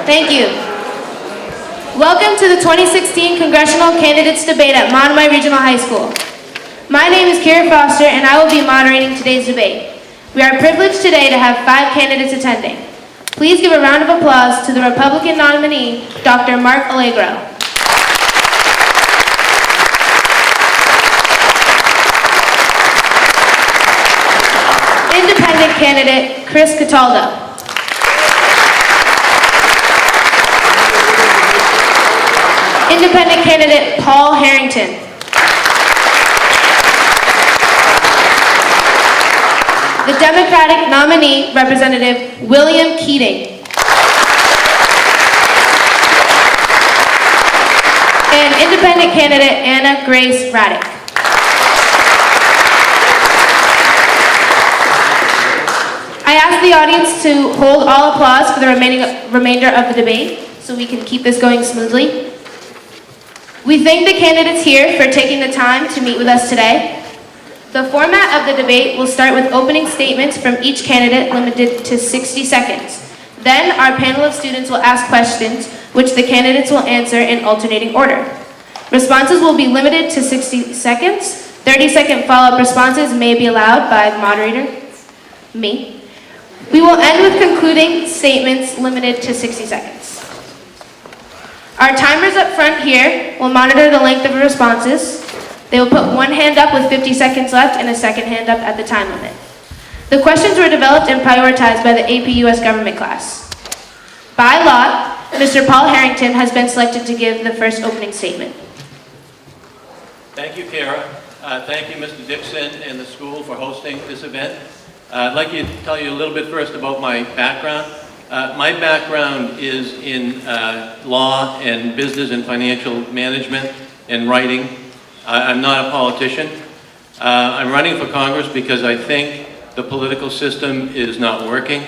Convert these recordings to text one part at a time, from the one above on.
Thank you. Welcome to the 2016 Congressional Candidates Debate at Monomoy Regional High School. My name is Kira Foster and I will be moderating today's debate. We are privileged today to have 5 candidates attending. Please give a round of applause to the Republican nominee, Dr. Mark Allegro. Independent candidate, Chris Cataldo. Independent candidate, Paul Harrington. The Democratic nominee, Representative William Keating. And independent candidate, Anna Grace Raddick. I ask the audience to hold all applause for the remainder of the debate so we can keep this going smoothly. We thank the candidates here for taking the time to meet with us today. The format of the debate will start with opening statements from each candidate limited to 60 seconds. Then our panel of students will ask questions which the candidates will answer in alternating order. Responses will be limited to 60 seconds. 30-second follow-up responses may be allowed by the moderator, me. We will end with concluding statements limited to 60 seconds. Our timers up front here will monitor the length of the responses. They will put one hand up with 50 seconds left and a second hand up at the time limit. The questions were developed and prioritized by the AP US Government class. By lot, Mr. Paul Harrington has been selected to give the first opening statement. Thank you, Kara. Thank you, Mr. Dixon and the school for hosting this event. I'd like to tell you a little bit first about my background. My background is in law and business and financial management and writing. I'm not a politician. I'm running for Congress because I think the political system is not working.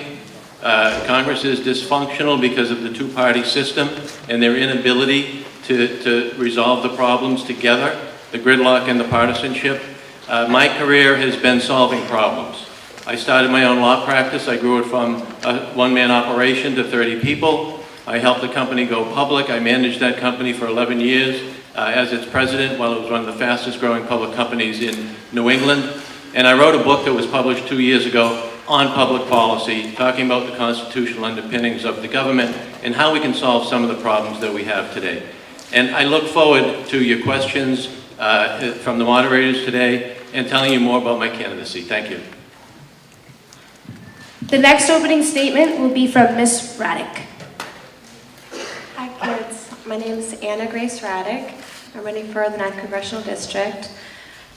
Congress is dysfunctional because of the two-party system and their inability to resolve the problems together, the gridlock and the partisanship. My career has been solving problems. I started my own law practice. I grew it from a one-man operation to 30 people. I helped the company go public. I managed that company for 11 years as its president while it was one of the fastest growing public companies in New England. And I wrote a book that was published 2 years ago on public policy, talking about the constitutional underpinnings of the government and how we can solve some of the problems that we have today. And I look forward to your questions from the moderators today and telling you more about my candidacy. Thank you. The next opening statement will be from Ms. Raddick. Hi kids, my name is Anna Grace Raddick. I'm running for the 9th Congressional District.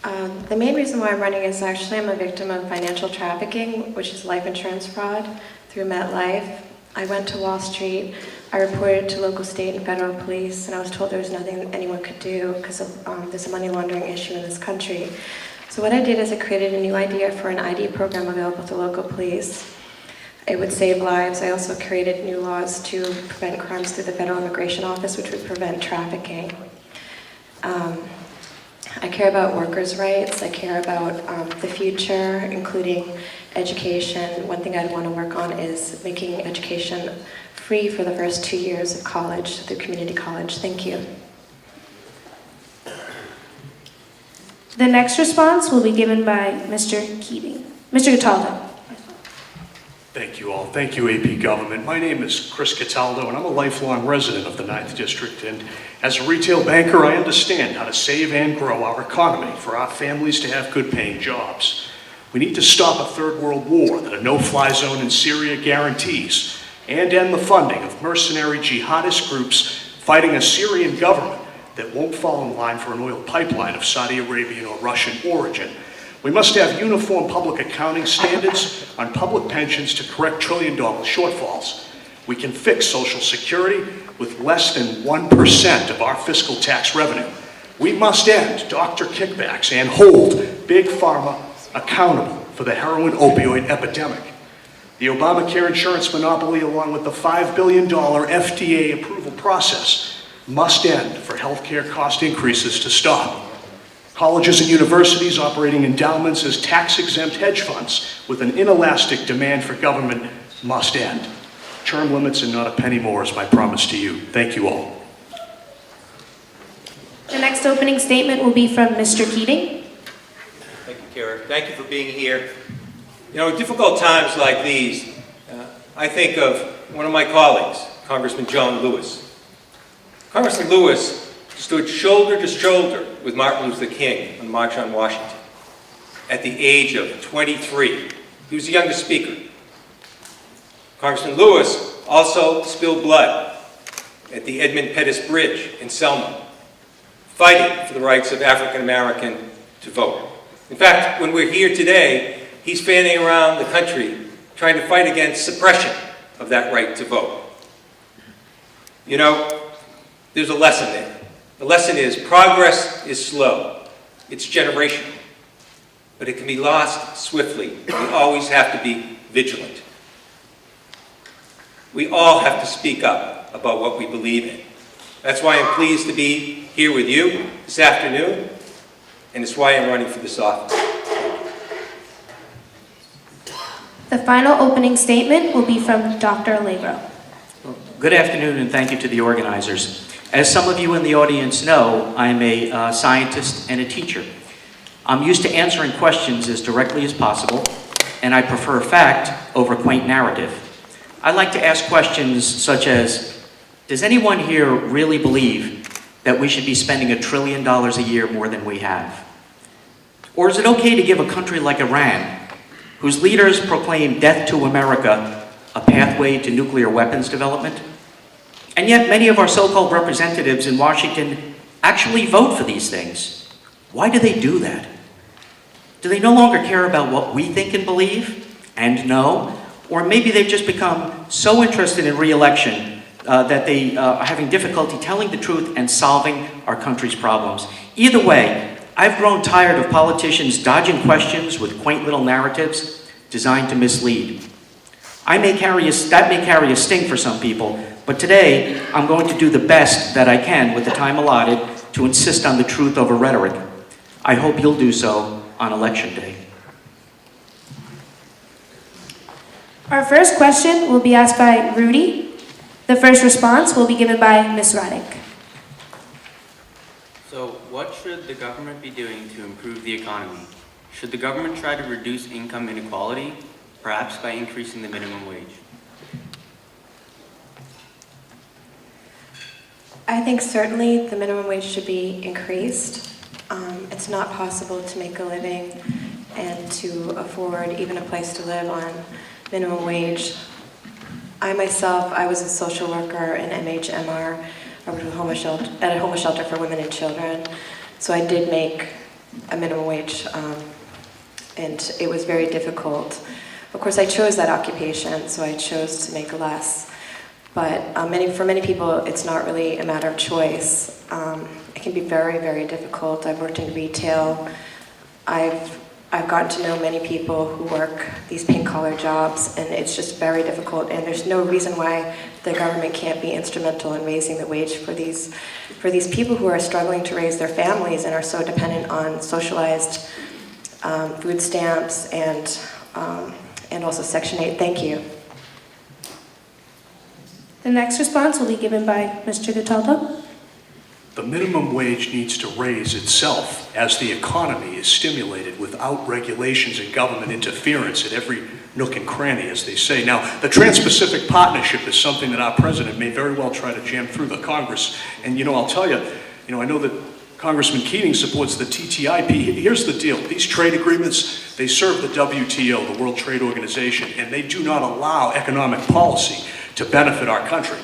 The main reason why I'm running is actually I'm a victim of financial trafficking, which is life insurance fraud through MetLife. I went to Wall Street, I reported to local, state, and federal police, and I was told there was nothing anyone could do because of there's a money laundering issue in this country. So what I did is I created a new idea for an ID program available to local police. It would save lives. I also created new laws to prevent crimes through the Federal Immigration Office, which would prevent trafficking. I care about workers' rights. I care about the future, including education. One thing I'd want to work on is making education free for the first 2 years of college through community college. Thank you. The next response will be given by Mr. Keating. Mr. Cataldo. Thank you all. Thank you, AP Government. My name is Chris Cataldo, and I'm a lifelong resident of the 9th District. And as a retail banker, I understand how to save and grow our economy for our families to have good-paying jobs. We need to stop a third world war that a no-fly zone in Syria guarantees, and end the funding of mercenary jihadist groups fighting a Syrian government that won't fall in line for an oil pipeline of Saudi Arabian or Russian origin. We must have uniform public accounting standards on public pensions to correct trillion-dollar shortfalls. We can fix Social Security with less than 1% of our fiscal tax revenue. We must end doctor kickbacks and hold Big Pharma accountable for the heroin opioid epidemic. The Obamacare insurance monopoly, along with the $5 billion FDA approval process, must end for healthcare cost increases to stop. Colleges and universities operating endowments as tax-exempt hedge funds with an inelastic demand for government must end. Term limits and not a penny more is my promise to you. Thank you all. The next opening statement will be from Mr. Keating. Thank you, Kara. Thank you for being here. You know, difficult times like these, I think of one of my colleagues, Congressman John Lewis. Congressman Lewis stood shoulder to shoulder with Martin Luther King on the March on Washington. At the age of 23, he was the youngest speaker. Congressman Lewis also spilled blood at the Edmund Pettus Bridge in Selma, fighting for the rights of African Americans to vote. In fact, when we're here today, he's fanning around the country trying to fight against suppression of that right to vote. You know, there's a lesson there. The lesson is progress is slow. It's generational. But it can be lost swiftly. We always have to be vigilant. We all have to speak up about what we believe in. That's why I'm pleased to be here with you this afternoon, and it's why I'm running for this office. The final opening statement will be from Dr. Allegro. Good afternoon, and thank you to the organizers. As some of you in the audience know, I'm a scientist and a teacher. I'm used to answering questions as directly as possible, and I prefer fact over quaint narrative. I like to ask questions such as, does anyone here really believe that we should be spending $1 trillion a year more than we have? Or is it okay to give a country like Iran, whose leaders proclaim death to America, a pathway to nuclear weapons development? And yet many of our so-called representatives in Washington actually vote for these things. Why do they do that? Do they no longer care about what we think and believe and know? Or maybe they've just become so interested in re-election that they are having difficulty telling the truth and solving our country's problems. Either way, I've grown tired of politicians dodging questions with quaint little narratives designed to mislead. That may carry a sting for some people, but today I'm going to do the best that I can with the time allotted to insist on the truth over rhetoric. I hope you'll do so on Election Day. Our first question will be asked by Rudy. The first response will be given by Ms. Raddick. So, what should the government be doing to improve the economy? Should the government try to reduce income inequality, perhaps by increasing the minimum wage? I think certainly the minimum wage should be increased. It's not possible to make a living and to afford even a place to live on minimum wage. I was a social worker in MHMR. I worked at a homeless shelter for women and children. So I did make a minimum wage, and it was very difficult. Of course, I chose that occupation, so I chose to make less. But for many people, it's not really a matter of choice. It can be very, very difficult. I've worked in retail. I've gotten to know many people who work these pink-collar jobs, and it's just very difficult. And there's no reason why the government can't be instrumental in raising the wage for these people who are struggling to raise their families and are so dependent on socialized food stamps and also Section 8. Thank you. The next response will be given by Mr. Cataldo. The minimum wage needs to raise itself as the economy is stimulated without regulations and government interference at every nook and cranny, as they say. Now, the Trans-Pacific Partnership is something that our president may very well try to jam through the Congress. And, I'll tell you, I know that Congressman Keating supports the TTIP. Here's the deal. These trade agreements, they serve the WTO, the World Trade Organization, and they do not allow economic policy to benefit our country.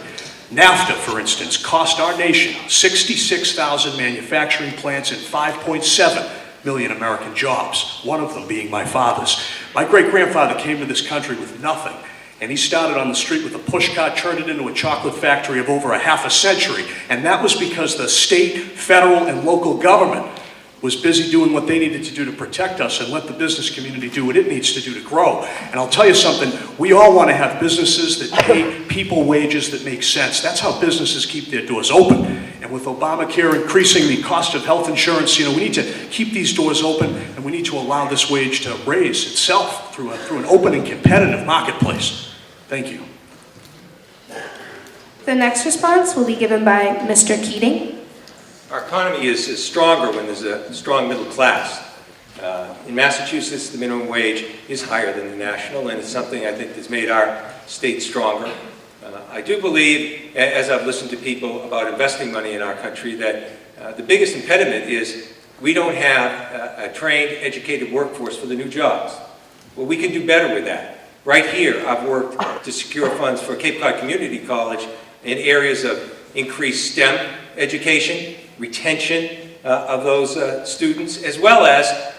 NAFTA, for instance, cost our nation 66,000 manufacturing plants and 5.7 million American jobs, one of them being my father's. My great-grandfather came to this country with nothing, and he started on the street with a pushcart, turned it into a chocolate factory of over a half a century, and that was because the state, federal, and local government was busy doing what they needed to do to protect us and let the business community do what it needs to do to grow. And I'll tell you something, we all want to have businesses that pay people wages that make sense. That's how businesses keep their doors open. And with Obamacare increasing the cost of health insurance, we need to keep these doors open, and we need to allow this wage to raise itself through an open and competitive marketplace. Thank you. The next response will be given by Mr. Keating. Our economy is stronger when there's a strong middle class. In Massachusetts, the minimum wage is higher than the national, and it's something I think that's made our state stronger. I do believe, as I've listened to people about investing money in our country, that the biggest impediment is we don't have a trained, educated workforce for the new jobs. Well, we can do better with that. Right here, I've worked to secure funds for Cape Cod Community College in areas of increased STEM education, retention of those students, as well as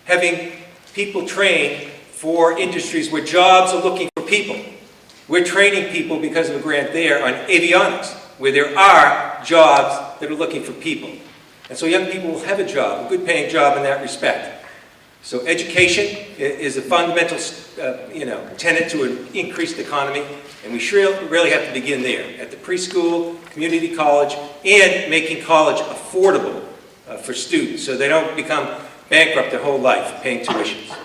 having people trained for industries where jobs are looking for people. We're training people because of a grant there on avionics, where there are jobs that are looking for people. And so young people will have a job, a good paying job in that respect. So education is a fundamental tenet to an increased economy, and we really have to begin there, at the preschool, community college, and making college affordable for students so they don't become bankrupt their whole life paying tuitions.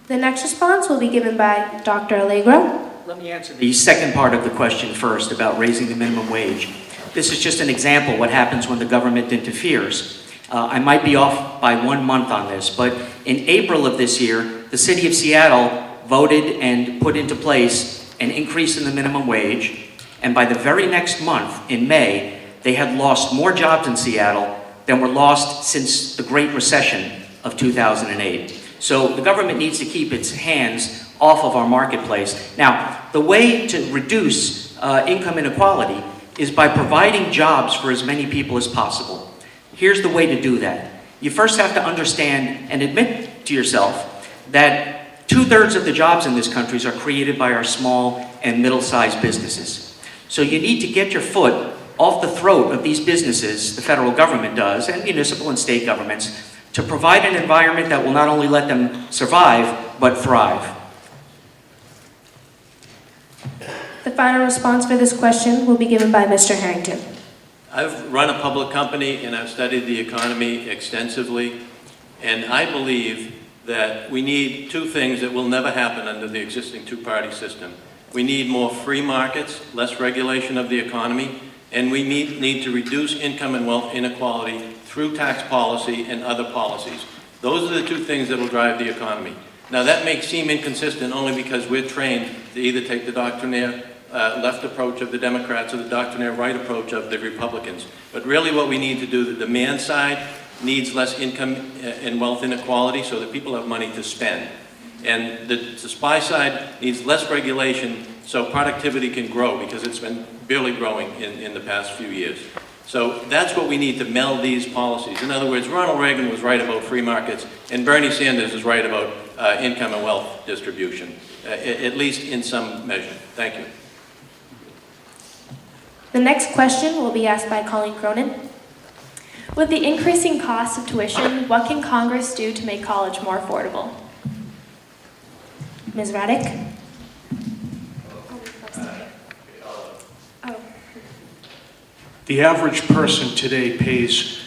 The next response will be given by Dr. Allegro. Let me answer the second part of the question first about raising the minimum wage. This is just an example of what happens when the government interferes. I might be off by 1 month on this, but in April of this year, the city of Seattle voted and put into place an increase in the minimum wage, and by the very next month, in May, they had lost more jobs in Seattle than were lost since the Great Recession of 2008. So the government needs to keep its hands off of our marketplace. Now, the way to reduce income inequality is by providing jobs for as many people as possible. Here's the way to do that. You first have to understand and admit to yourself that 2/3 of the jobs in this country are created by our small and middle-sized businesses. So you need to get your foot off the throat of these businesses, the federal government does, and municipal and state governments, to provide an environment that will not only let them survive, but thrive. The final response for this question will be given by Mr. Harrington. I've run a public company and I've studied the economy extensively, and I believe that we need two things that will never happen under the existing two-party system. We need more free markets, less regulation of the economy, and we need to reduce income and wealth inequality through tax policy and other policies. Those are the two things that will drive the economy. Now that may seem inconsistent only because we're trained to either take the doctrinaire left approach of the Democrats or the doctrinaire right approach of the Republicans. But really what we need to do, the demand side needs less income and wealth inequality so that people have money to spend. And the supply side needs less regulation so productivity can grow, because it's been barely growing in the past few years. So that's what we need to meld these policies. In other words, Ronald Reagan was right about free markets, and Bernie Sanders is right about income and wealth distribution, at least in some measure. Thank you. The next question will be asked by Colleen Cronin. With the increasing cost of tuition, what can Congress do to make college more affordable? Ms. Raddick. The average person today pays,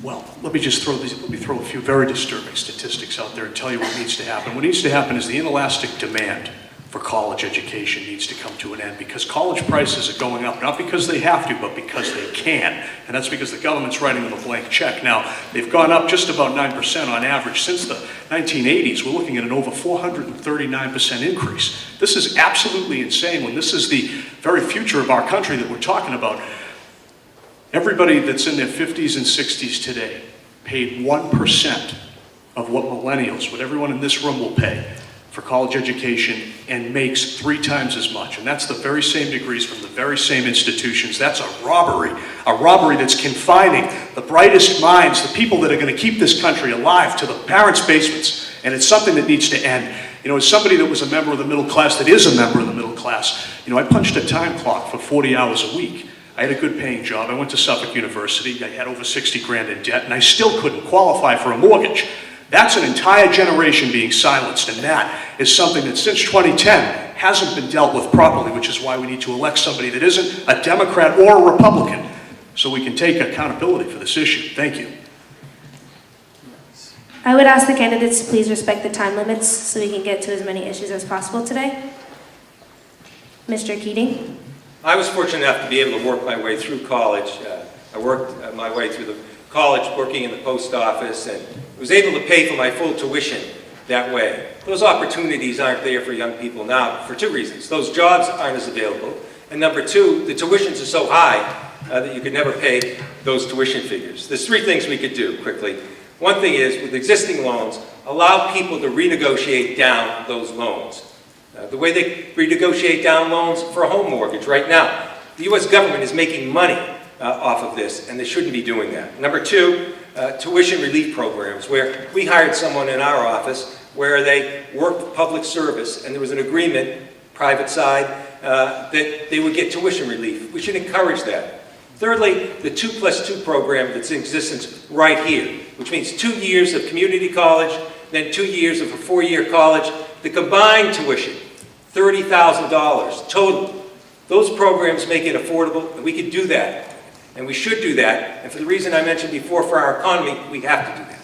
well, let me throw a few very disturbing statistics out there and tell you what needs to happen. What needs to happen is the inelastic demand for college education needs to come to an end, because college prices are going up, not because they have to, but because they can. And that's because the government's writing them a blank check. Now, they've gone up just about 9% on average since the 1980s. We're looking at an over 439% increase. This is absolutely insane when this is the very future of our country that we're talking about. Everybody that's in their 50s and 60s today paid 1% of what millennials, what everyone in this room will pay for college education, and makes 3 times as much. And that's the very same degrees from the very same institutions. That's a robbery that's confining the brightest minds, the people that are going to keep this country alive, to the parents' basements. And it's something that needs to end. You know, as somebody that was a member of the middle class, that is a member of the middle class, you know, I punched a time clock for 40 hours a week. I had a good paying job. I went to Suffolk University. I had over 60 grand in debt, and I still couldn't qualify for a mortgage. That's an entire generation being silenced, and that is something that since 2010 hasn't been dealt with properly, which is why we need to elect somebody that isn't a Democrat or a Republican, so we can take accountability for this issue. Thank you. I would ask the candidates to please respect the time limits so we can get to as many issues as possible today. Mr. Keating? I was fortunate enough to be able to work my way through college. I worked my way through the college working in the post office and was able to pay for my full tuition that way. Those opportunities aren't there for young people now for two reasons. Those jobs aren't as available, and number two, the tuitions are so high that you could never pay those tuition figures. There's three things we could do quickly. One thing is, with existing loans, allow people to renegotiate down those loans. The way they renegotiate down loans for a home mortgage right now, the U.S. government is making money off of this, and they shouldn't be doing that. Number two, tuition relief programs, where we hired someone in our office where they worked public service, and there was an agreement, private side, that they would get tuition relief. We should encourage that. Thirdly, the 2+2 program that's in existence right here, which means 2 years of community college, then 2 years of a 4-year college. The combined tuition, $30,000 total. Those programs make it affordable, and we can do that. And we should do that. And for the reason I mentioned before, for our economy, we have to do that.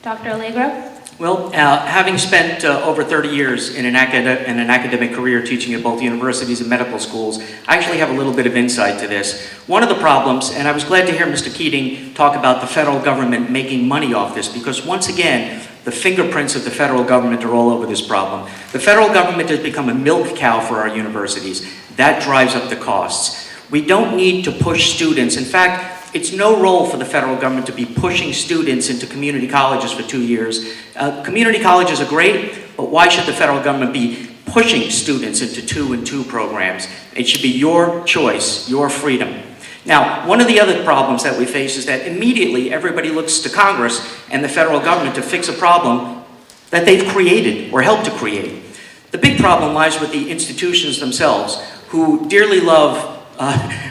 Dr. Allegro? Well, having spent over 30 years in an academic career teaching at both universities and medical schools, I actually have a little bit of insight to this. One of the problems, and I was glad to hear Mr. Keating talk about the federal government making money off this, because once again, the fingerprints of the federal government are all over this problem. The federal government has become a milk cow for our universities. That drives up the costs. We don't need to push students. In fact, it's no role for the federal government to be pushing students into community colleges for 2 years. Community colleges are great, but why should the federal government be pushing students into 2 and 2 programs? It should be your choice, your freedom. Now, one of the other problems that we face is that immediately everybody looks to Congress and the federal government to fix a problem that they've created or helped to create. The big problem lies with the institutions themselves, who dearly love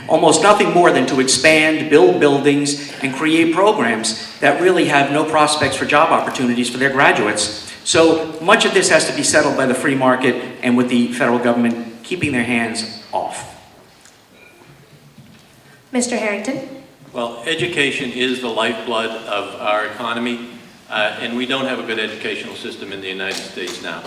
almost nothing more than to expand, build buildings, and create programs that really have no prospects for job opportunities for their graduates. So much of this has to be settled by the free market and with the federal government keeping their hands off. Mr. Harrington? Well, education is the lifeblood of our economy, and we don't have a good educational system in the United States now.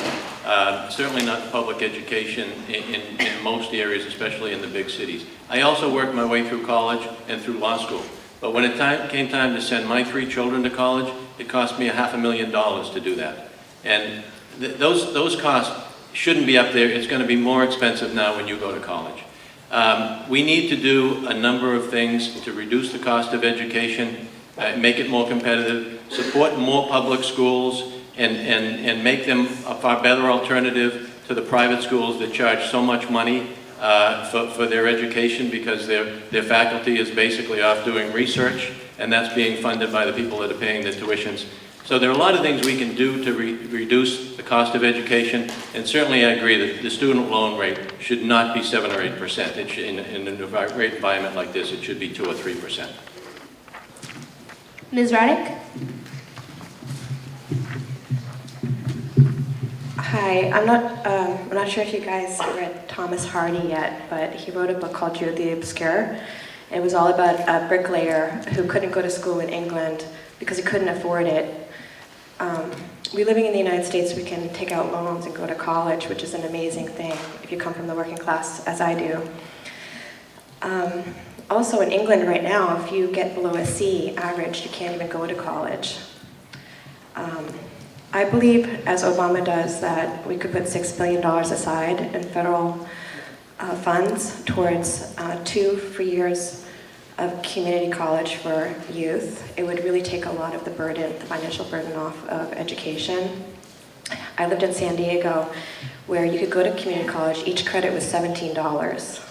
Certainly not public education in most areas, especially in the big cities. I also worked my way through college and through law school. But when it came time to send my 3 children to college, it cost me $500,000 to do that. And those costs shouldn't be up there. It's going to be more expensive now when you go to college. We need to do a number of things to reduce the cost of education, make it more competitive, support more public schools, and make them a far better alternative to the private schools that charge so much money for their education, because their faculty is basically off doing research, and that's being funded by the people that are paying the tuitions. So there are a lot of things we can do to reduce the cost of education, and certainly I agree that the student loan rate should not be 7 or 8%. It should, in a rate environment like this, it should be 2 or 3%. Ms. Raddick? Hi, I'm not sure if you guys read Thomas Hardy yet, but he wrote a book called Jude the Obscure. It was all about a bricklayer who couldn't go to school in England because he couldn't afford it. We living in the United States, we can take out loans and go to college, which is an amazing thing if you come from the working class, as I do. Also in England right now, if you get below a C average, you can't even go to college. I believe, as Obama does, that we could put $6 billion aside in federal funds towards 2 free years of community college for youth. It would really take a lot of the burden, the financial burden off of education. I lived in San Diego, where you could go to community college, each credit was $17.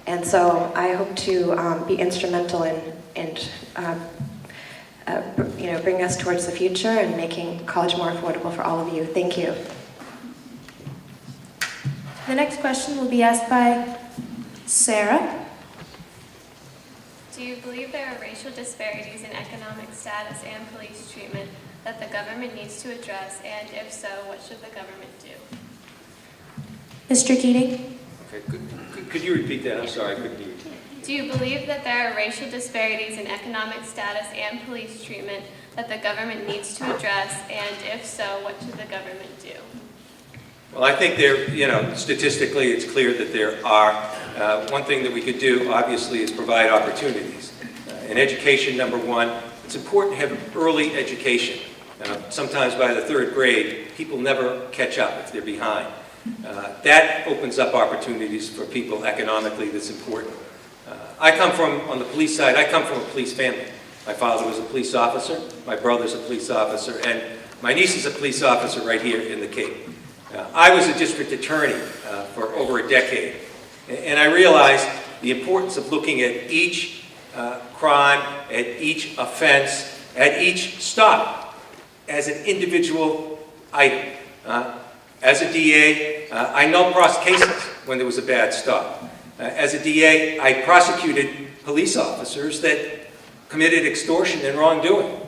And so I hope to be instrumental in bring us towards the future and making college more affordable for all of you. Thank you. The next question will be asked by Sarah. Do you believe there are racial disparities in economic status and police treatment that the government needs to address, and if so, what should the government do? Mr. Keating? Okay, could you repeat that? I'm sorry, I couldn't hear you. Do you believe that there are racial disparities in economic status and police treatment that the government needs to address, and if so, what should the government do? Well, I think statistically it's clear that there are. One thing that we could do, obviously, is provide opportunities. In education, number one, it's important to have early education. Sometimes by the 3rd grade, people never catch up if they're behind. That opens up opportunities for people economically. That's important. On the police side, I come from a police family. My father was a police officer, my brother's a police officer, and my niece is a police officer right here in the Cape. I was a district attorney for over a decade, and I realized the importance of looking at each crime, at each offense, at each stop as an individual item. As a DA, I no-prossed cases when there was a bad stop. As a DA, I prosecuted police officers that committed extortion and wrongdoing.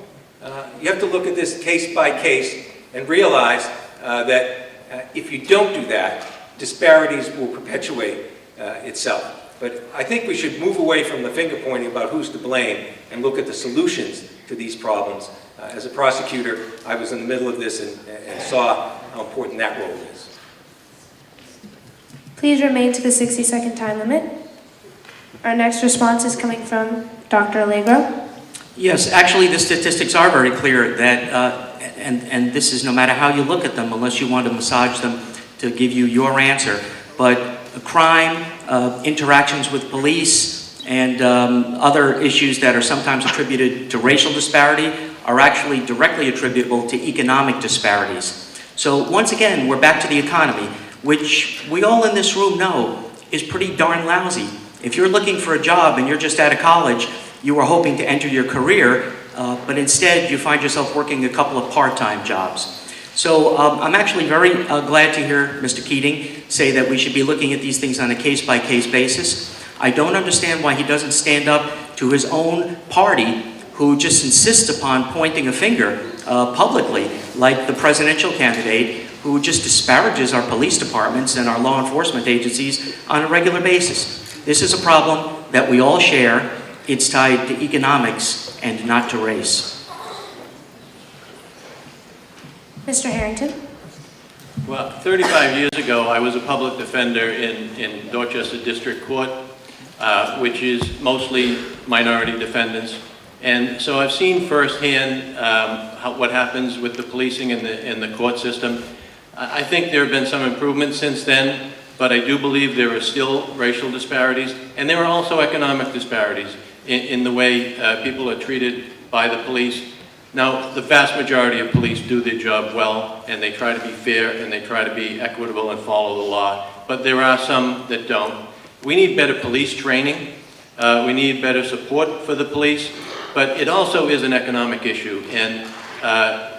You have to look at this case by case and realize that if you don't do that, disparities will perpetuate itself. But I think we should move away from the finger pointing about who's to blame and look at the solutions to these problems. As a prosecutor, I was in the middle of this and saw how important that role is. Please remain to the 60-second time limit. Our next response is coming from Dr. Allegro. Yes, actually the statistics are very clear that, and this is no matter how you look at them, unless you want to massage them to give you your answer, but crime, interactions with police, and other issues that are sometimes attributed to racial disparity are actually directly attributable to economic disparities. So once again, we're back to the economy, which we all in this room know is pretty darn lousy. If you're looking for a job and you're just out of college, you are hoping to enter your career, but instead you find yourself working a couple of part-time jobs. So I'm actually very glad to hear Mr. Keating say that we should be looking at these things on a case-by-case basis. I don't understand why he doesn't stand up to his own party, who just insists upon pointing a finger publicly, like the presidential candidate, who just disparages our police departments and our law enforcement agencies on a regular basis. This is a problem that we all share. It's tied to economics and not to race. Mr. Harrington. Well, 35 years ago, I was a public defender in Dorchester District Court, which is mostly minority defendants. And so I've seen firsthand what happens with the policing in the court system. I think there have been some improvements since then, but I do believe there are still racial disparities, and there are also economic disparities in the way people are treated by the police. Now, the vast majority of police do their job well, and they try to be fair, and they try to be equitable and follow the law, but there are some that don't. We need better police training. We need better support for the police, but it also is an economic issue, and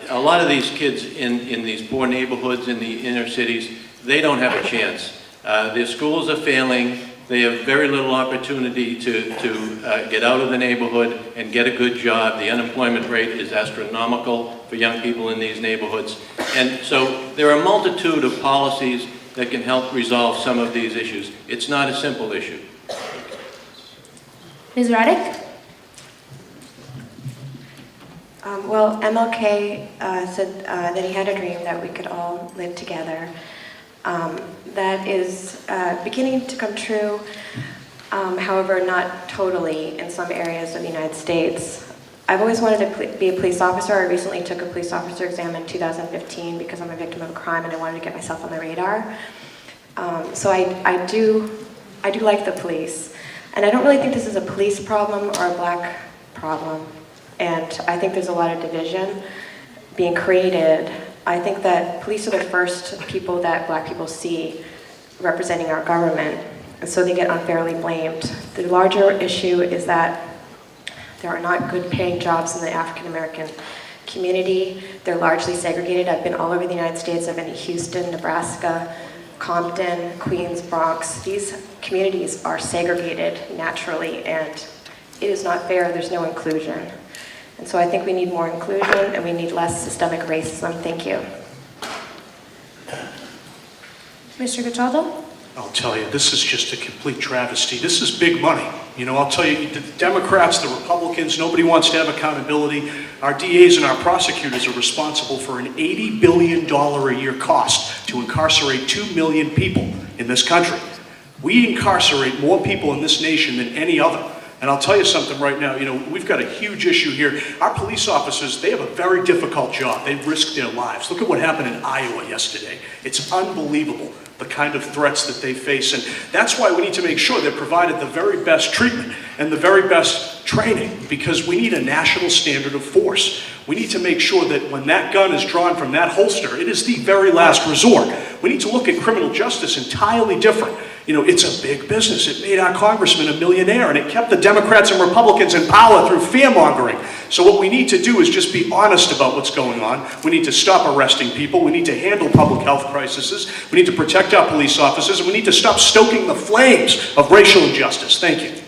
a lot of these kids in these poor neighborhoods, in the inner cities, they don't have a chance. Their schools are failing. They have very little opportunity to get out of the neighborhood and get a good job. The unemployment rate is astronomical for young people in these neighborhoods. And so there are a multitude of policies that can help resolve some of these issues. It's not a simple issue. Ms. Raddick? Well, MLK said that he had a dream that we could all live together. That is beginning to come true, however, not totally in some areas of the United States. I've always wanted to be a police officer. I recently took a police officer exam in 2015 because I'm a victim of a crime and I wanted to get myself on the radar. So I do like the police. And I don't really think this is a police problem or a black problem. And I think there's a lot of division being created. I think that police are the first people that black people see representing our government, and so they get unfairly blamed. The larger issue is that there are not good paying jobs in the African American community. They're largely segregated. I've been all over the United States. I've been to Houston, Nebraska, Compton, Queens, Bronx. These communities are segregated naturally, and it is not fair. There's no inclusion. And so I think we need more inclusion and we need less systemic racism. Thank you. Mr. Cataldo? I'll tell you, this is just a complete travesty. This is big money. You know, I'll tell you, the Democrats, the Republicans, nobody wants to have accountability. Our DAs and our prosecutors are responsible for an $80 billion a year cost to incarcerate 2 million people in this country. We incarcerate more people in this nation than any other. And I'll tell you something right now, you know, we've got a huge issue here. Our police officers, they have a very difficult job. They risk their lives. Look at what happened in Iowa yesterday. It's unbelievable, the kind of threats that they face. And that's why we need to make sure they're provided the very best treatment and the very best training, because we need a national standard of force. We need to make sure that when that gun is drawn from that holster, it is the very last resort. We need to look at criminal justice entirely different. You know, it's a big business. It made our congressman a millionaire, and it kept the Democrats and Republicans in power through fear-mongering. So what we need to do is just be honest about what's going on. We need to stop arresting people. We need to handle public health crises. We need to protect our police officers, and we need to stop stoking the flames of racial injustice. Thank you.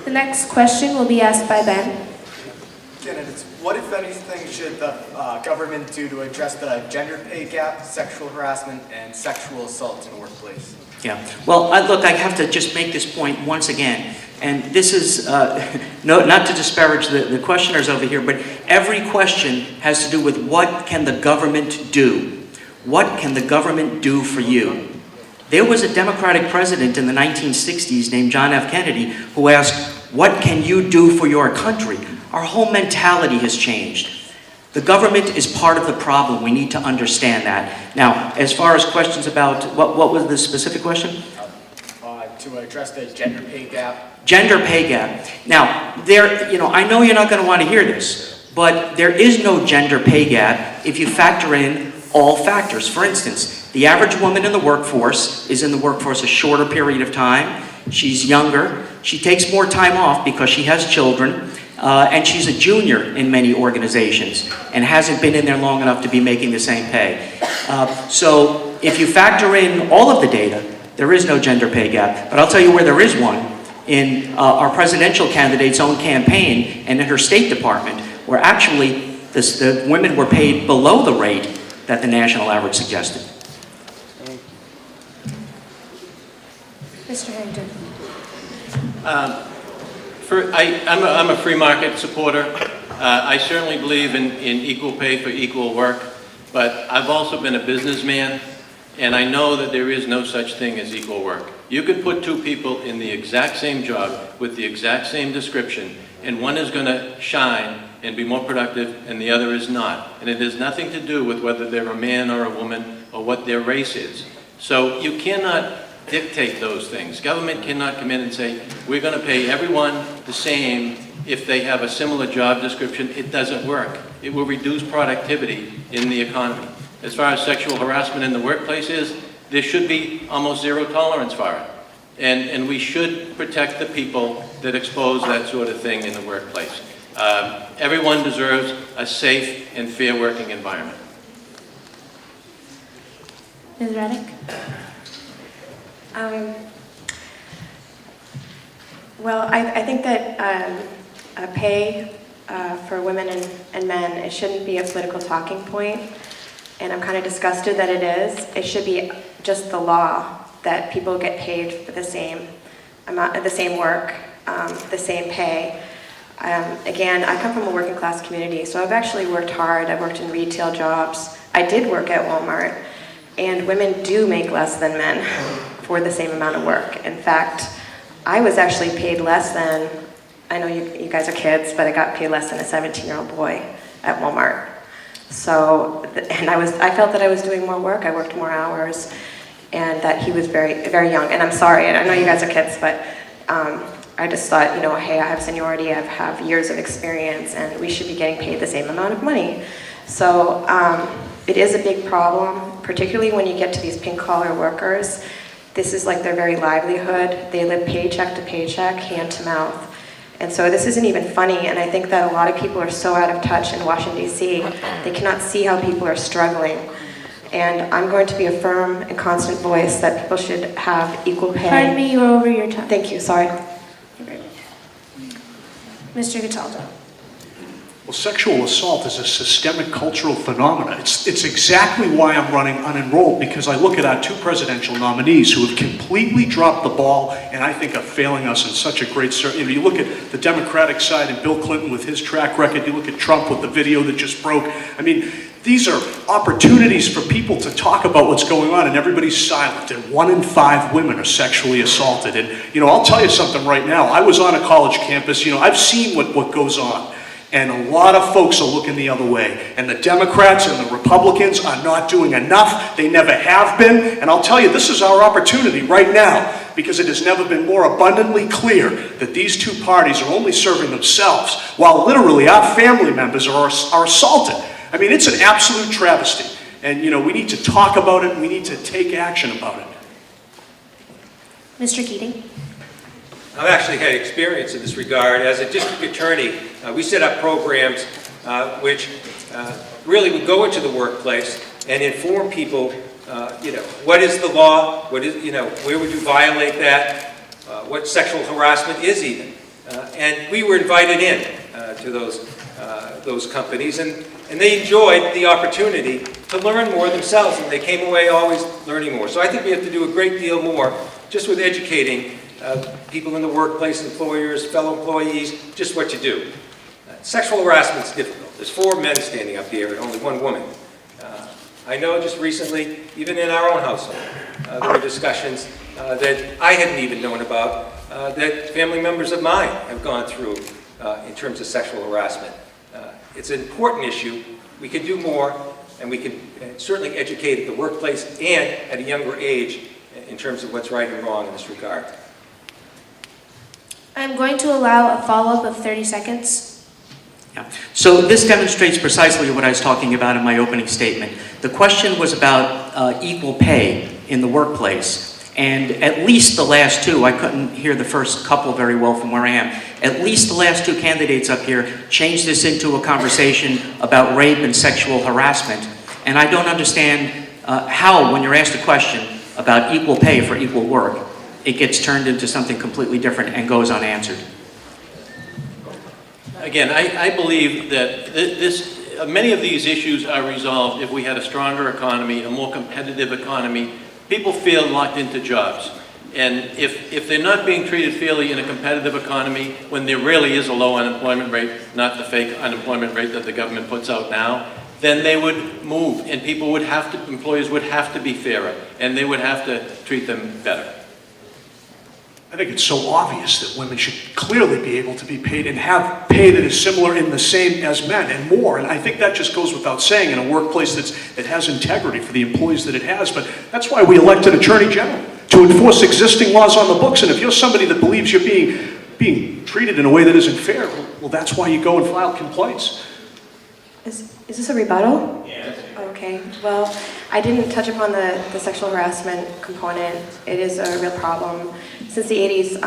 The next question will be asked by Ben. Candidates, what, if anything, should the government do to address the gender pay gap, sexual harassment, and sexual assault in the workplace? Yeah, well, look, I have to just make this point once again, and this is, not to disparage the questioners over here, but every question has to do with what can the government do? What can the government do for you? There was a Democratic president in the 1960s named John F. Kennedy who asked, what can you do for your country? Our whole mentality has changed. The government is part of the problem. We need to understand that. Now, as far as questions about, what was the specific question? To address the gender pay gap. Gender pay gap. Now, I know you're not going to want to hear this, but there is no gender pay gap if you factor in all factors. For instance, the average woman in the workforce is in the workforce a shorter period of time. She's younger. She takes more time off because she has children. And she's a junior in many organizations and hasn't been in there long enough to be making the same pay. So if you factor in all of the data, there is no gender pay gap. But I'll tell you where there is one, in our presidential candidate's own campaign and in her State Department, where actually the women were paid below the rate that the national average suggested. Mr. Harrington. I'm a free market supporter. I certainly believe in equal pay for equal work, but I've also been a businessman, and I know that there is no such thing as equal work. You could put two people in the exact same job with the exact same description, and one is going to shine and be more productive, and the other is not. And it has nothing to do with whether they're a man or a woman or what their race is. So you cannot dictate those things. Government cannot come in and say, we're going to pay everyone the same if they have a similar job description. It doesn't work. It will reduce productivity in the economy. As far as sexual harassment in the workplace is, there should be almost zero tolerance for it. And we should protect the people that expose that sort of thing in the workplace. Everyone deserves a safe and fair working environment. Ms. Reddick? Well, I think that pay for women and men, it shouldn't be a political talking point, and I'm kind of disgusted that it is. It should be just the law that people get paid for the same amount, the same work, the same pay. Again, I come from a working class community, so I've actually worked hard. I've worked in retail jobs. I did work at Walmart, and women do make less than men for the same amount of work. In fact, I was actually paid less than, I know you guys are kids, but I got paid less than a 17-year-old boy at Walmart. So, and I felt that I was doing more work, I worked more hours, and that he was very, very young. And I'm sorry, I know you guys are kids, but I just thought, hey, I have seniority, I have years of experience, and we should be getting paid the same amount of money. So it is a big problem, particularly when you get to these pink-collar workers. This is like their very livelihood. They live paycheck to paycheck, hand to mouth. And so this isn't even funny, and I think that a lot of people are so out of touch in Washington, D.C., they cannot see how people are struggling. And I'm going to be a firm and constant voice that people should have equal pay. Pardon me, you were over your time. Thank you, sorry. Mr. Cataldo. Well, sexual assault is a systemic cultural phenomenon. It's exactly why I'm running unenrolled, because I look at our two presidential nominees who have completely dropped the ball and I think are failing us in such a great you look at the Democratic side and Bill Clinton with his track record, you look at Trump with the video that just broke. I mean, these are opportunities for people to talk about what's going on, and everybody's silent, and 1 in 5 women are sexually assaulted. And, I'll tell you something right now. I was on a college campus, I've seen what goes on. And a lot of folks are looking the other way. And the Democrats and the Republicans are not doing enough. They never have been. And I'll tell you, this is our opportunity right now, because it has never been more abundantly clear that these two parties are only serving themselves, while literally our family members are assaulted. I mean, it's an absolute travesty. And, we need to talk about it, and we need to take action about it. Mr. Keating? I've actually had experience in this regard. As a district attorney, we set up programs which really would go into the workplace and inform people, what is the law, what is, where would you violate that, what sexual harassment is even. And we were invited in to those companies, and they enjoyed the opportunity to learn more themselves, and they came away always learning more. So I think we have to do a great deal more just with educating people in the workplace, employers, fellow employees, just what to do. Sexual harassment is difficult. There's 4 men standing up here and only 1 woman. I know just recently, even in our own household, there were discussions that I hadn't even known about that family members of mine have gone through in terms of sexual harassment. It's an important issue. We can do more, and we can certainly educate at the workplace and at a younger age in terms of what's right and wrong in this regard. I'm going to allow a follow-up of 30 seconds. Yeah. So this demonstrates precisely what I was talking about in my opening statement. The question was about equal pay in the workplace. And at least the last 2, I couldn't hear the first couple very well from where I am, at least the last 2 candidates up here changed this into a conversation about rape and sexual harassment. And I don't understand how, when you're asked a question about equal pay for equal work, it gets turned into something completely different and goes unanswered. Again, I believe that many of these issues are resolved if we had a stronger economy, a more competitive economy. People feel locked into jobs. And if they're not being treated fairly in a competitive economy, when there really is a low unemployment rate, not the fake unemployment rate that the government puts out now, then they would move, and employers would have to be fairer, and they would have to treat them better. I think it's so obvious that women should clearly be able to be paid and have pay that is similar in the same as men and more. And I think that just goes without saying in a workplace that has integrity for the employees that it has. But that's why we elected Attorney General, to enforce existing laws on the books. And if you're somebody that believes you're being treated in a way that isn't fair, well, that's why you go and file complaints. Is this a rebuttal? Yes. Okay. Well, I didn't touch upon the sexual harassment component. It is a real problem. Since the 80s,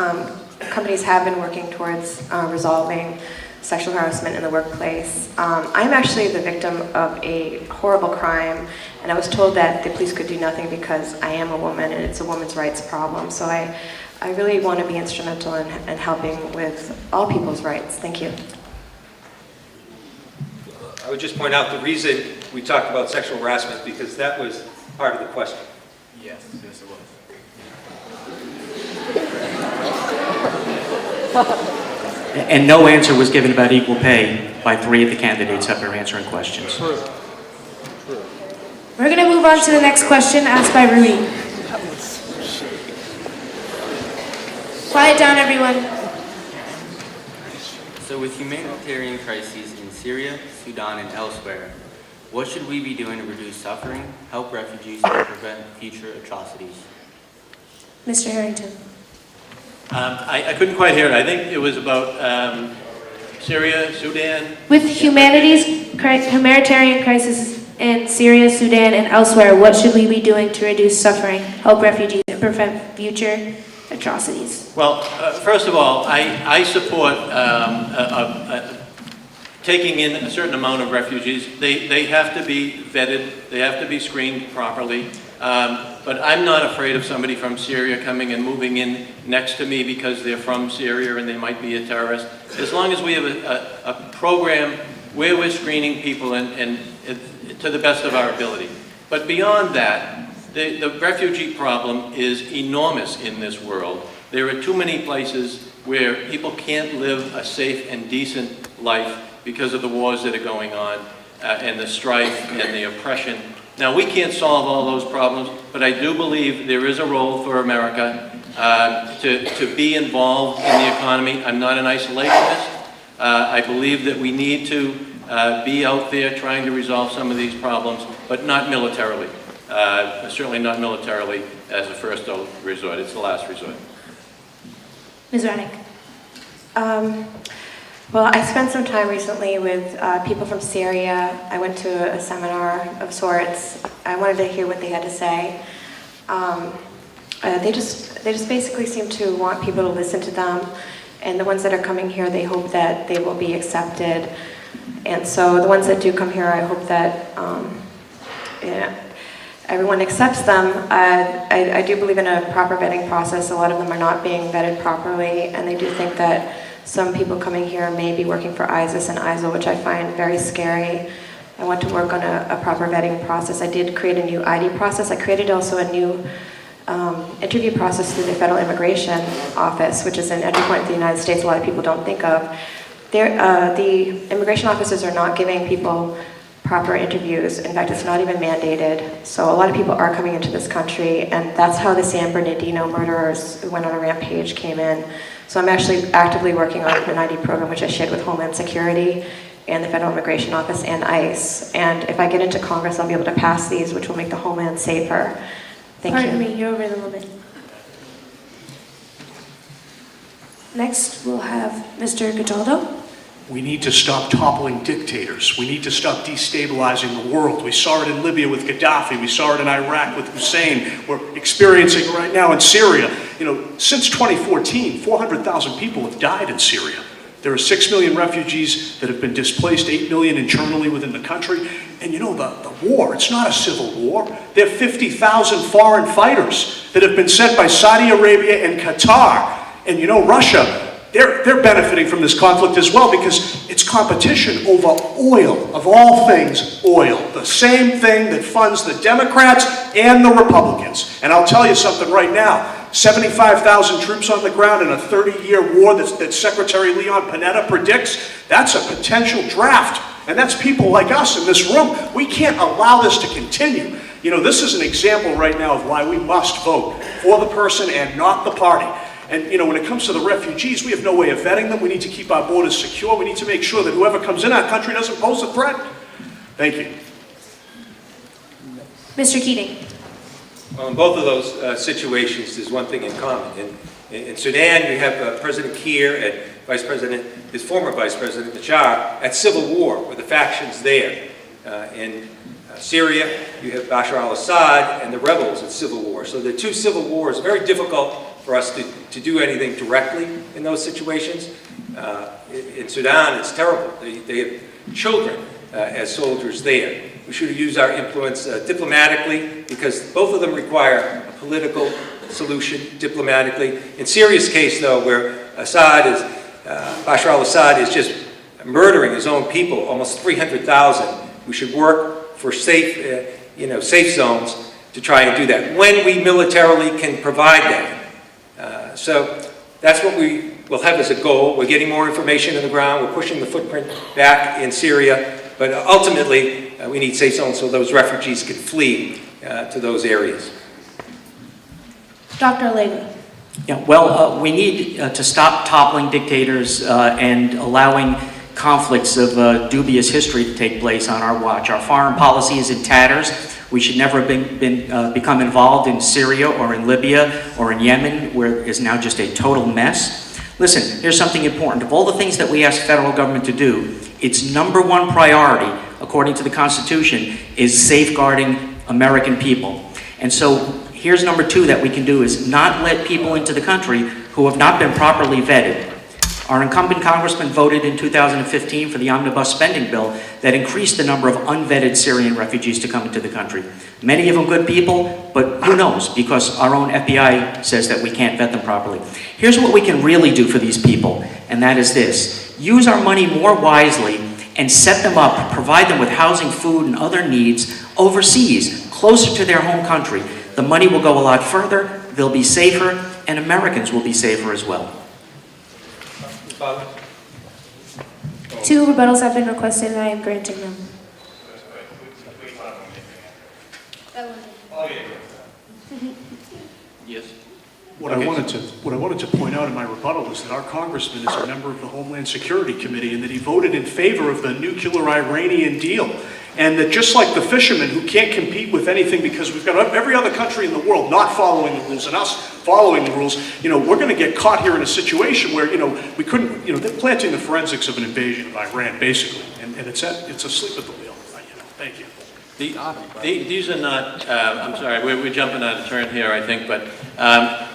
companies have been working towards resolving sexual harassment in the workplace. I'm actually the victim of a horrible crime, and I was told that the police could do nothing because I am a woman and it's a women's rights problem. So I really want to be instrumental in helping with all people's rights. Thank you. I would just point out the reason we talked about sexual harassment, because that was part of the question. Yes, yes it was. And no answer was given about equal pay by 3 of the candidates up here answering questions. We're going to move on to the next question asked by Rui. Quiet down, everyone. So with humanitarian crises in Syria, Sudan, and elsewhere, what should we be doing to reduce suffering, help refugees, and prevent future atrocities? Mr. Harrington. I couldn't quite hear it. I think it was about Syria, Sudan. With humanitarian crisis in Syria, Sudan, and elsewhere, what should we be doing to reduce suffering, help refugees, and prevent future atrocities? Well, first of all, I support taking in a certain amount of refugees. They have to be vetted. They have to be screened properly. But I'm not afraid of somebody from Syria coming and moving in next to me because they're from Syria and they might be a terrorist. As long as we have a program where we're screening people and to the best of our ability. But beyond that, the refugee problem is enormous in this world. There are too many places where people can't live a safe and decent life because of the wars that are going on and the strife and the oppression. Now, we can't solve all those problems, but I do believe there is a role for America to be involved in the economy. I'm not an isolationist. I believe that we need to be out there trying to resolve some of these problems, but not militarily. Certainly not militarily as a first resort. It's the last resort. Ms. Raddick. Well, I spent some time recently with people from Syria. I went to a seminar of sorts. I wanted to hear what they had to say. They just basically seem to want people to listen to them. And the ones that are coming here, they hope that they will be accepted. And so the ones that do come here, I hope that everyone accepts them. I do believe in a proper vetting process. A lot of them are not being vetted properly, and they do think that some people coming here may be working for ISIS and ISIL, which I find very scary. I want to work on a proper vetting process. I did create a new ID process. I created also a new interview process through the Federal Immigration Office, which is an entry point to the United States a lot of people don't think of. The immigration officers are not giving people proper interviews. In fact, it's not even mandated. So a lot of people are coming into this country, and that's how the San Bernardino murderers who went on a rampage came in. So I'm actually actively working on an ID program, which I shared with Homeland Security and the Federal Immigration Office and ICE. And if I get into Congress, I'll be able to pass these, which will make the homeland safer. Thank you. Pardon me, you're over a little bit. Next, we'll have Mr. Cataldo. We need to stop toppling dictators. We need to stop destabilizing the world. We saw it in Libya with Gaddafi. We saw it in Iraq with Hussein. We're experiencing it right now in Syria. You know, since 2014, 400,000 people have died in Syria. There are 6 million refugees that have been displaced, 8 million internally within the country. And you know, the war, it's not a civil war. There are 50,000 foreign fighters that have been sent by Saudi Arabia and Qatar. And you know, Russia, they're benefiting from this conflict as well, because it's competition over oil, of all things, oil. The same thing that funds the Democrats and the Republicans. And I'll tell you something right now, 75,000 troops on the ground in a 30-year war that Secretary Leon Panetta predicts, that's a potential draft. And that's people like us in this room. We can't allow this to continue. You know, this is an example right now of why we must vote for the person and not the party. And, you know, when it comes to the refugees, we have no way of vetting them. We need to keep our borders secure. We need to make sure that whoever comes in our country doesn't pose a threat. Thank you. Mr. Keating. Well, in both of those situations, there's one thing in common. In Sudan, you have President Kiir and his former Vice President Bashar at civil war with the factions there. In Syria, you have Bashar al-Assad and the rebels at civil war. So the two civil wars, very difficult for us to do anything directly in those situations. In Sudan, it's terrible. They have children as soldiers there. We should use our influence diplomatically, because both of them require a political solution diplomatically. In Syria's case, though, where Bashar al-Assad is just murdering his own people, almost 300,000, we should work for safe zones to try and do that, when we militarily can provide that. So that's what we will have as a goal. We're getting more information on the ground. We're pushing the footprint back in Syria. But ultimately, we need safe zones so those refugees can flee to those areas. Dr. Allegro. Yeah, well, we need to stop toppling dictators and allowing conflicts of dubious history to take place on our watch. Our foreign policy is in tatters. We should never have become involved in Syria or in Libya or in Yemen, where it is now just a total mess. Listen, here's something important. Of all the things that we ask federal government to do, its #1 priority, according to the Constitution, is safeguarding American people. And so here's #2 that we can do, is not let people into the country who have not been properly vetted. Our incumbent congressman voted in 2015 for the omnibus spending bill that increased the number of unvetted Syrian refugees to come into the country. Many of them good people, but who knows, because our own FBI says that we can't vet them properly. Here's what we can really do for these people, and that is this. Use our money more wisely and set them up, provide them with housing, food, and other needs overseas, closer to their home country. The money will go a lot further, they'll be safer, and Americans will be safer as well. Two rebuttals have been requested, and I am granting them. Yes. What I wanted to point out in my rebuttal is that our congressman is a member of the Homeland Security Committee and that he voted in favor of the nuclear Iranian deal. And that just like the fishermen who can't compete with anything because we've got every other country in the world not following the rules and us following the rules, we're going to get caught here in a situation where, we couldn't, they're planting the forensics of an invasion of Iran, basically. And it's asleep at the wheel. Thank you. These are not, I'm sorry, we're jumping out of turn here, I think, but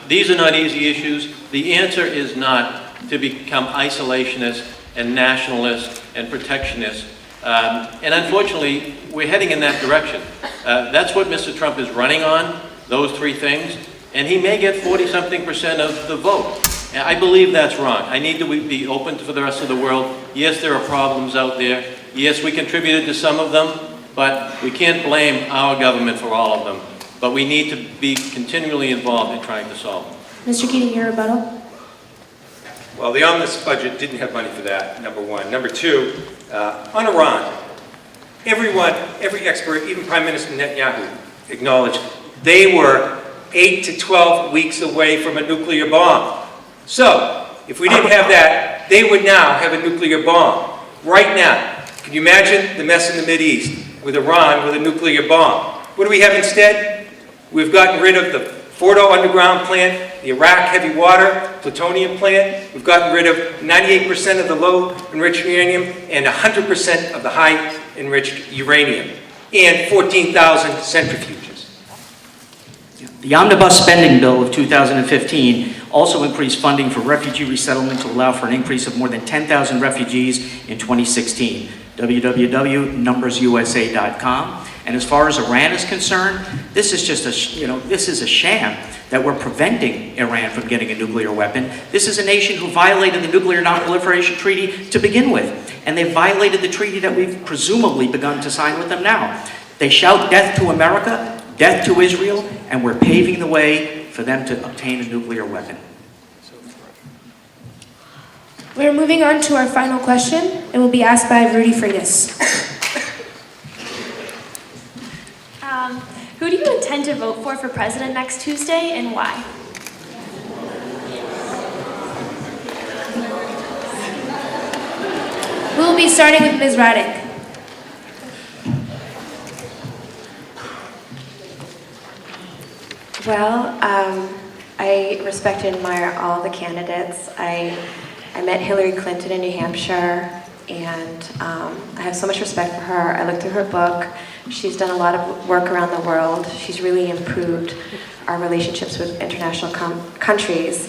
these are not easy issues. The answer is not to become isolationist and nationalist and protectionist. And unfortunately, we're heading in that direction. That's what Mr. Trump is running on, those three things, and he may get 40-something% of the vote. And I believe that's wrong. I need to be open for the rest of the world. Yes, there are problems out there. Yes, we contributed to some of them, but we can't blame our government for all of them. But we need to be continually involved in trying to solve them. Mr. Keating, your rebuttal. Well, the omnibus budget didn't have money for that, number one. Number two, on Iran, every expert, even Prime Minister Netanyahu, acknowledged they were 8 to 12 weeks away from a nuclear bomb. So, if we didn't have that, they would now have a nuclear bomb. Right now. Can you imagine the mess in the Mideast with Iran with a nuclear bomb? What do we have instead? We've gotten rid of the Fordo underground plant, the Iraq heavy water plutonium plant. We've gotten rid of 98% of the low enriched uranium and 100% of the high enriched uranium, and 14,000 centrifuges. The omnibus spending bill of 2015 also increased funding for refugee resettlement to allow for an increase of more than 10,000 refugees in 2016. www.numbersusa.com. And as far as Iran is concerned, this is just this is a sham that we're preventing Iran from getting a nuclear weapon. This is a nation who violated the Nuclear Non-Proliferation Treaty to begin with, and they violated the treaty that we've presumably begun to sign with them now. They shout death to America, death to Israel, and we're paving the way for them to obtain a nuclear weapon. We're moving on to our final question, and will be asked by Rudy Freitas. Who do you intend to vote for president next Tuesday, and why? We'll be starting with Ms. Raddick. Well, I respect and admire all the candidates. I met Hillary Clinton in New Hampshire, and I have so much respect for her. I looked through her book. She's done a lot of work around the world. She's really improved our relationships with international countries.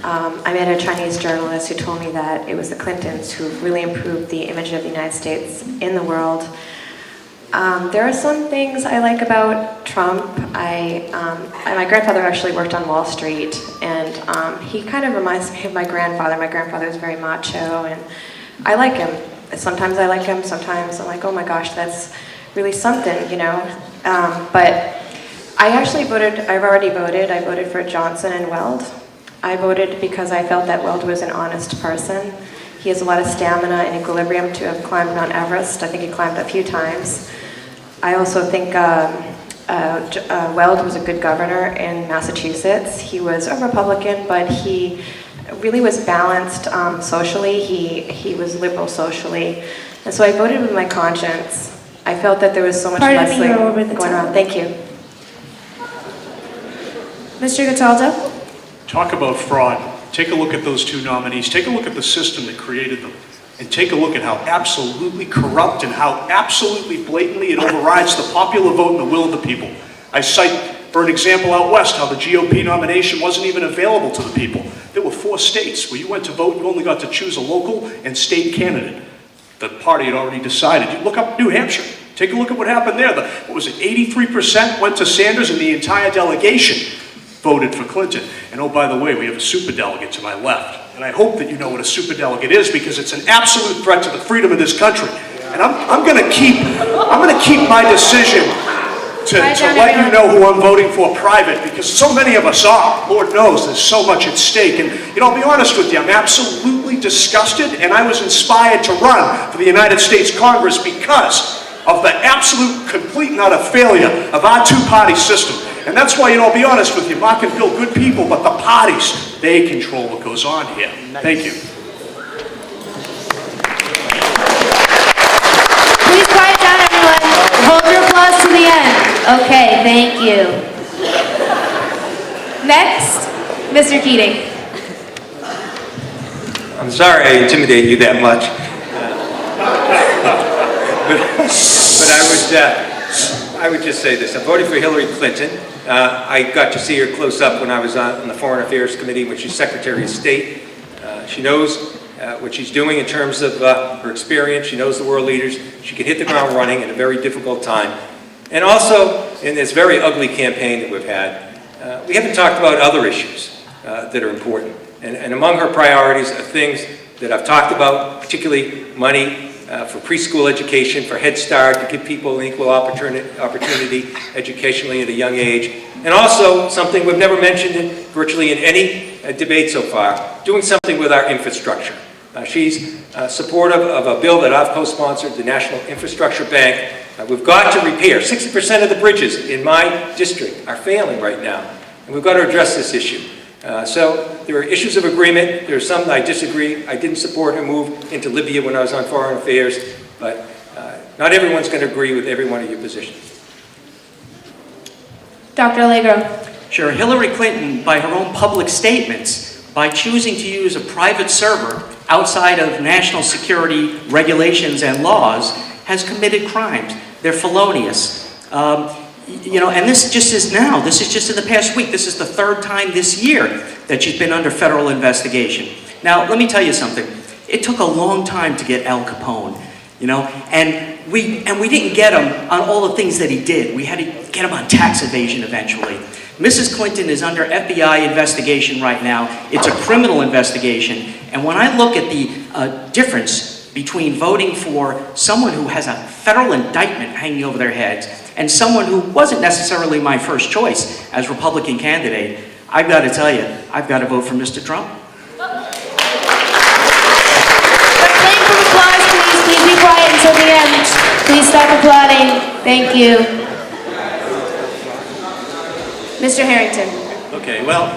I met a Chinese journalist who told me that it was the Clintons who really improved the image of the United States in the world. There are some things I like about Trump. My grandfather actually worked on Wall Street, and he kind of reminds me of my grandfather. My grandfather was very macho, and I like him. Sometimes I like him, sometimes I'm like, oh my gosh, that's really something, you know. But I actually voted, I've already voted. I voted for Johnson and Weld. I voted because I felt that Weld was an honest person. He has a lot of stamina and equilibrium to have climbed Mount Everest. I think he climbed a few times. I also think Weld was a good governor in Massachusetts. He was a Republican, but he really was balanced socially. He was liberal socially. And so I voted with my conscience. I felt that there was so much wrestling going on. Thank you. Mr. Cataldo? Talk about fraud. Take a look at those two nominees. Take a look at the system that created them. And take a look at how absolutely corrupt and how absolutely blatantly it overrides the popular vote and the will of the people. I cite, for an example, out west, how the GOP nomination wasn't even available to the people. There were 4 states where you went to vote, you only got to choose a local and state candidate. The party had already decided. You look up New Hampshire. Take a look at what happened there. What was it, 83% went to Sanders and the entire delegation voted for Clinton. And oh, by the way, we have a superdelegate to my left. And I hope that you know what a superdelegate is, because it's an absolute threat to the freedom of this country. And I'm going to keep my decision to Quiet down, let you everyone. know who I'm voting for private, because so many of us are. Lord knows there's so much at stake. And, I'll be honest with you, I'm absolutely disgusted, and I was inspired to run for the United States Congress because of the absolute, complete and utter failure of our two-party system. And that's why, I'll be honest with you, Mark and Bill, good people, but the parties, they control what goes on here. Thank you. Please quiet down, everyone. Hold your applause to the end. Okay, thank you. Next, Mr. Keating. I'm sorry I intimidate you that much. But I would just say this. I'm voting for Hillary Clinton. I got to see her close up when I was on the Foreign Affairs Committee when she's Secretary of State. She knows what she's doing in terms of her experience. She knows the world leaders. She can hit the ground running in a very difficult time. And also, in this very ugly campaign that we've had, we haven't talked about other issues that are important. And among her priorities are things that I've talked about, particularly money for preschool education, for Head Start, to give people an equal opportunity educationally at a young age. And also, something we've never mentioned virtually in any debate so far, doing something with our infrastructure. She's supportive of a bill that I've co-sponsored, the National Infrastructure Bank. We've got to repair. 60% of the bridges in my district are failing right now, and we've got to address this issue. So there are issues of agreement. There are some that I disagree. I didn't support her move into Libya when I was on Foreign Affairs, but not everyone's going to agree with every one of your positions. Dr. Allegro. Sure, Hillary Clinton, by her own public statements, by choosing to use a private server outside of national security regulations and laws, has committed crimes. They're felonious. And this just is now. This is just in the past week. This is the third time this year that she's been under federal investigation. Now, let me tell you something. It took a long time to get Al Capone, and we didn't get him on all the things that he did. We had to get him on tax evasion eventually. Mrs. Clinton is under FBI investigation right now. It's a criminal investigation. And when I look at the difference between voting for someone who has a federal indictment hanging over their heads and someone who wasn't necessarily my first choice as Republican candidate, I've got to tell you, I've got to vote for Mr. Trump. Refrain from applause, please. Please be quiet until the end. Please stop applauding. Thank you. Mr. Harrington. Okay, well,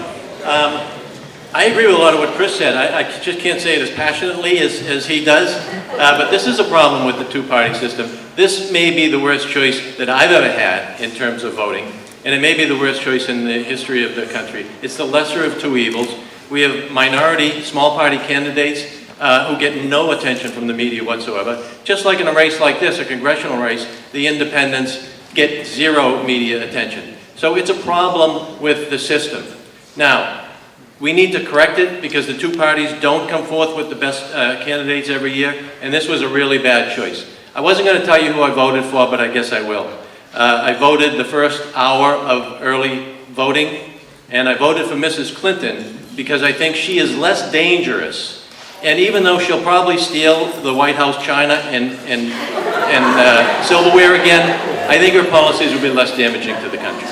I agree with a lot of what Chris said. I just can't say it as passionately as he does, but this is a problem with the two-party system. This may be the worst choice that I've ever had in terms of voting, and it may be the worst choice in the history of the country. It's the lesser of two evils. We have minority, small-party candidates who get no attention from the media whatsoever. Just like in a race like this, a congressional race, the independents get zero media attention. So it's a problem with the system. Now, we need to correct it because the two parties don't come forth with the best candidates every year, and this was a really bad choice. I wasn't going to tell you who I voted for, but I guess I will. I voted the first hour of early voting, and I voted for Mrs. Clinton because I think she is less dangerous. And even though she'll probably steal the White House china and silverware again, I think her policies will be less damaging to the country.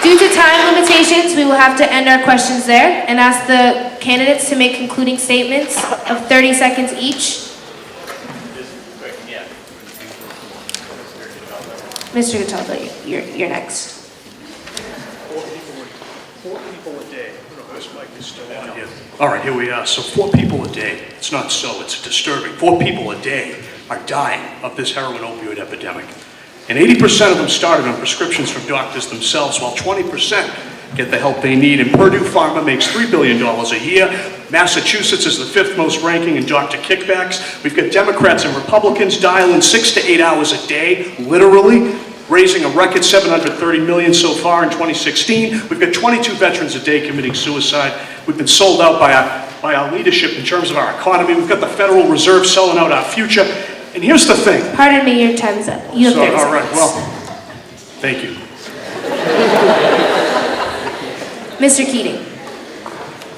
Due to time limitations, we will have to end our questions there and ask the candidates to make concluding statements of 30 seconds each. Mr. Cataldo, you're next. Four people a day. I don't know if this mic is still on here. All right, here we are. So 4 people a day. It's not so, it's disturbing. 4 people a day are dying of this heroin opioid epidemic. And 80% of them started on prescriptions from doctors themselves, while 20% get the help they need. And Purdue Pharma makes $3 billion a year. Massachusetts is the 5th most ranking in doctor kickbacks. We've got Democrats and Republicans dialing 6 to 8 hours a day, literally, raising a record $730 million so far in 2016. We've got 22 veterans a day committing suicide. We've been sold out by our leadership in terms of our economy. We've got the Federal Reserve selling out our future. And here's the thing. Pardon me, your time's up. You have 30 seconds. All right, well, thank you. Mr. Keating.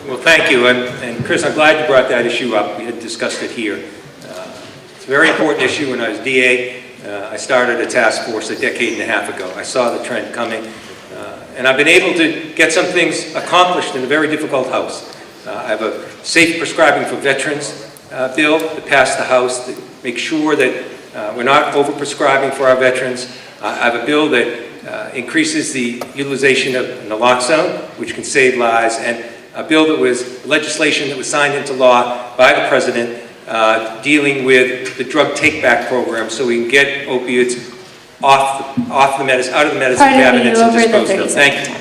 Well, thank you, and Chris, I'm glad you brought that issue up. We had discussed it here. It's a very important issue. When I was DA, I started a task force a decade and a half ago. I saw the trend coming, and I've been able to get some things accomplished in a very difficult House. I have a safe prescribing for veterans bill that passed the House that makes sure that we're not overprescribing for our veterans. I have a bill that increases the utilization of naloxone, which can save lives, and a bill that was legislation that was signed into law by the President dealing with the drug take-back program so we can get opiates out of the medicine cabinets and disposed of. Thank you.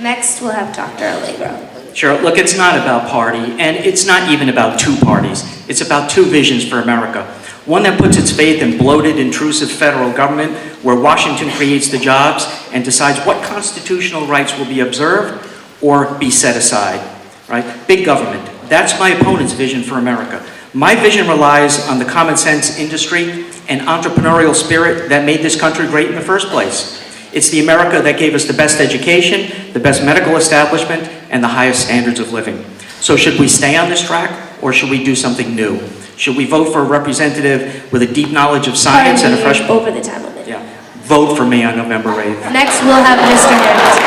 Next, we'll have Dr. Allegro. Sure. Look, it's not about party, and it's not even about two parties. It's about two visions for America. One that puts its faith in bloated, intrusive federal government, where Washington creates the jobs and decides what constitutional rights will be observed or be set aside, right? Big government. That's my opponent's vision for America. My vision relies on the common sense industry and entrepreneurial spirit that made this country great in the first place. It's the America that gave us the best education, the best medical establishment, and the highest standards of living. So should we stay on this track, or should we do something new? Should we vote for a representative with a deep knowledge of science and a fresh... Over the time limit. Yeah. Vote for me on November 8th. Next, we'll have Mr. Harrington.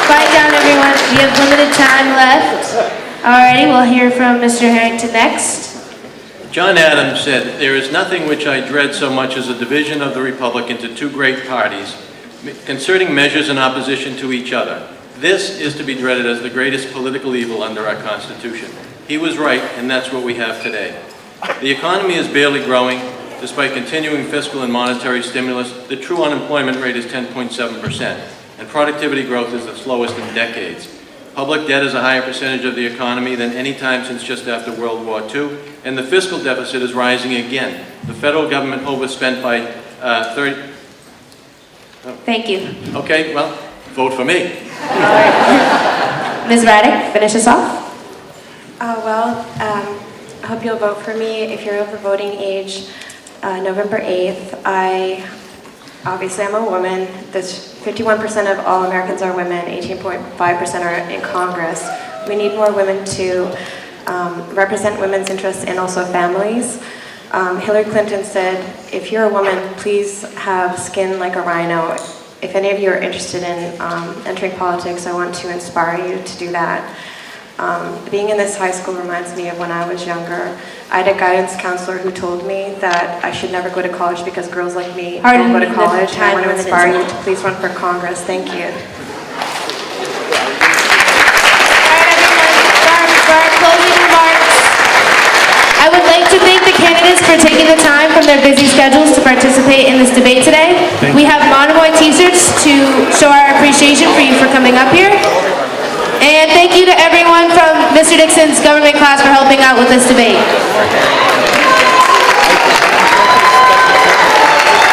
Quiet down, everyone. We have limited time left. Alrighty, we'll hear from Mr. Harrington next. John Adams said, "There is nothing which I dread so much as a division of the Republic into two great parties, concerning measures in opposition to each other. This is to be dreaded as the greatest political evil under our Constitution." He was right, and that's what we have today. The economy is barely growing. Despite continuing fiscal and monetary stimulus, the true unemployment rate is 10.7%, and productivity growth is the slowest in decades. Public debt is a higher percentage of the economy than any time since just after World War II, and the fiscal deficit is rising again. The federal government overspent by 30... Thank you. Okay, well, vote for me. Ms. Raddick, finish us off. I hope you'll vote for me if you're of the voting age. November 8th, obviously I'm a woman. 51% of all Americans are women, 18.5% are in Congress. We need more women to represent women's interests and also families. Hillary Clinton said, if you're a woman, please have skin like a rhino. If any of you are interested in entering politics, I want to inspire you to do that. Being in this high school reminds me of when I was younger. I had a guidance counselor who told me that I should never go to college because girls like me don't go to college. I want to inspire you to please run for Congress. Thank you. For our closing remarks, I would like to thank the candidates for taking the time from their busy schedules to participate in this debate today. We have Monomoy t-shirts to show our appreciation for you for coming up here. And thank you to everyone from Mr. Dixon's government class for helping out with this debate.